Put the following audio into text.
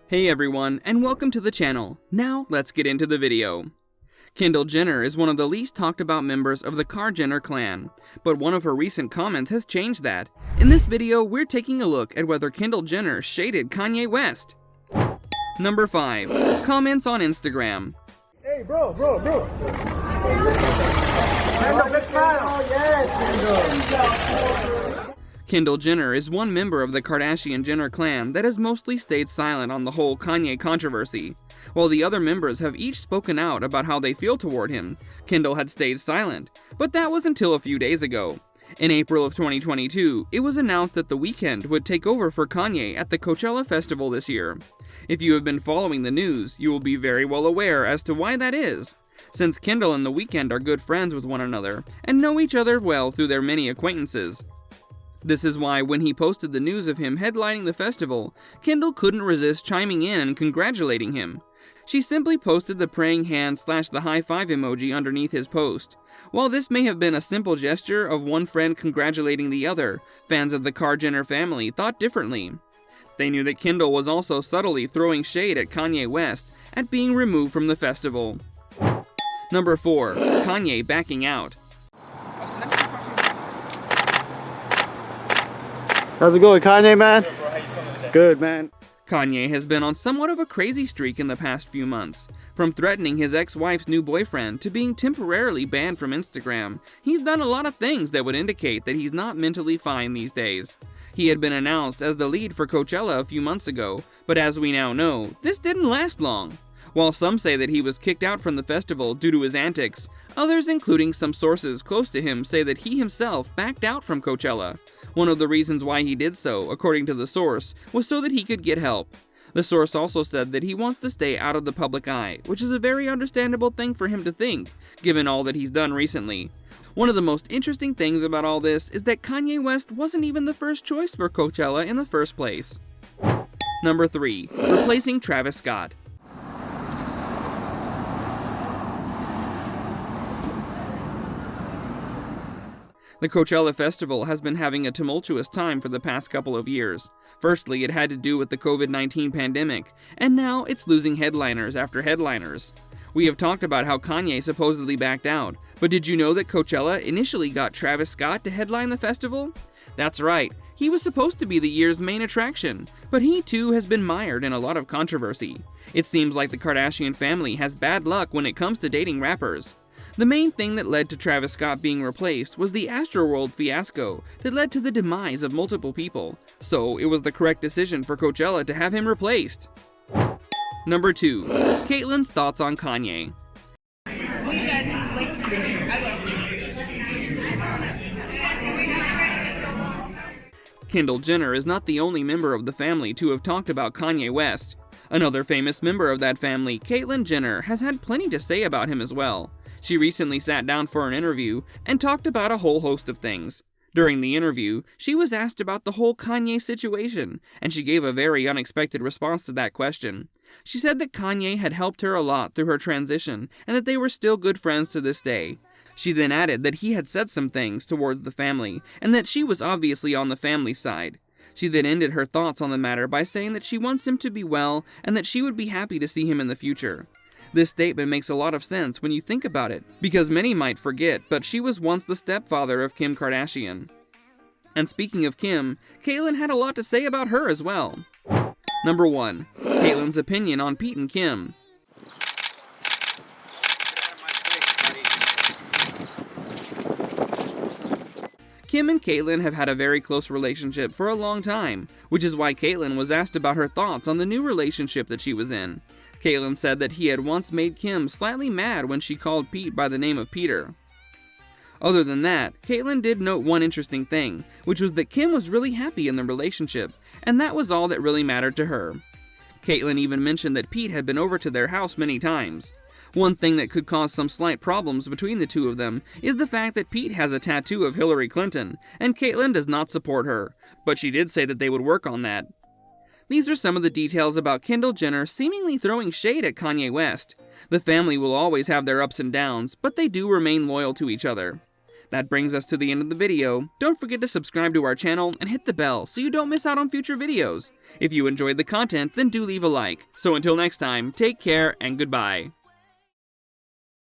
Hey everyone, and welcome to the channel. Now, let's get into the video. Kendall Jenner is one of the least talked about members of the Jenner clan, but one of her recent comments has changed that. In this video, we're taking a look at whether Kendall Jenner shaded Kanye West. Number 5. Comments on Instagram. Hey, bro. Kendall, big smile. Kendall Jenner is one member of the Kardashian-Jenner clan that has mostly stayed silent on the whole Kanye controversy. While the other members have each spoken out about how they feel toward him, Kendall had stayed silent, but that was until a few days ago. In April of 2022, it was announced that The Weeknd would take over for Kanye at the Coachella Festival this year. If you have been following the news, you will be very well aware as to why that is. Since Kendall and The Weeknd are good friends with one another and know each other well through their many acquaintances. This is why when he posted the news of him headlining the festival, Kendall couldn't resist chiming in and congratulating him. She simply posted the praying hand / the high five emoji underneath his post. While this may have been a simple gesture of one friend congratulating the other, fans of the Jenner family thought differently. They knew that Kendall was also subtly throwing shade at Kanye West at being removed from the festival. Number 4. Kanye backing out. How's it going, Kanye, man? Good, man. Kanye has been on somewhat of a crazy streak in the past few months. From threatening his ex-wife's new boyfriend to being temporarily banned from Instagram, he's done a lot of things that would indicate that he's not mentally fine these days. He had been announced as the lead for Coachella a few months ago, but as we now know, this didn't last long. While some say that he was kicked out from the festival due to his antics, others, including some sources close to him, say that he himself backed out from Coachella. One of the reasons why he did so, according to the source, was so that he could get help. The source also said that he wants to stay out of the public eye, which is a very understandable thing for him to think, given all that he's done recently. One of the most interesting things about all this is that Kanye West wasn't even the first choice for Coachella in the first place. Number 3. Replacing Travis Scott. The Coachella Festival has been having a tumultuous time for the past couple of years. Firstly, it had to do with the COVID-19 pandemic, and now it's losing headliners after headliners. We have talked about how Kanye supposedly backed out, but did you know that Coachella initially got Travis Scott to headline the festival? That's right, he was supposed to be the year's main attraction, but he too has been mired in a lot of controversy. It seems like the Kardashian family has bad luck when it comes to dating rappers. The main thing that led to Travis Scott being replaced was the Astroworld fiasco that led to the demise of multiple people, so it was the correct decision for Coachella to have him replaced. Number 2. Caitlyn's thoughts on Kanye. Kendall Jenner is not the only member of the family to have talked about Kanye West. Another famous member of that family, Caitlyn Jenner, has had plenty to say about him as well. She recently sat down for an interview and talked about a whole host of things. During the interview, she was asked about the whole Kanye situation, and she gave a very unexpected response to that question. She said that Kanye had helped her a lot through her transition, and that they were still good friends to this day. She then added that he had said some things towards the family, and that she was obviously on the family's side. She then ended her thoughts on the matter by saying that she wants him to be well, and that she would be happy to see him in the future. This statement makes a lot of sense when you think about it, because many might forget, but she was once the stepfather of Kim Kardashian. And speaking of Kim, Caitlyn had a lot to say about her as well. Number 1. Caitlyn's opinion on Pete and Kim. Kim and Caitlyn have had a very close relationship for a long time, which is why Caitlyn was asked about her thoughts on the new relationship that she was in. Caitlyn said that he had once made Kim slightly mad when she called Pete by the name of Peter. Other than that, Caitlyn did note one interesting thing, which was that Kim was really happy in the relationship, and that was all that really mattered to her. Caitlyn even mentioned that Pete had been over to their house many times. One thing that could cause some slight problems between the two of them is the fact that Pete has a tattoo of Hillary Clinton, and Caitlyn does not support her, but she did say that they would work on that. These are some of the details about Kendall Jenner seemingly throwing shade at Kanye West. The family will always have their ups and downs, but they do remain loyal to each other. That brings us to the end of the video. Don't forget to subscribe to our channel and hit the bell so you don't miss out on future videos. If you enjoyed the content, then do leave a like. So until next time, take care and goodbye.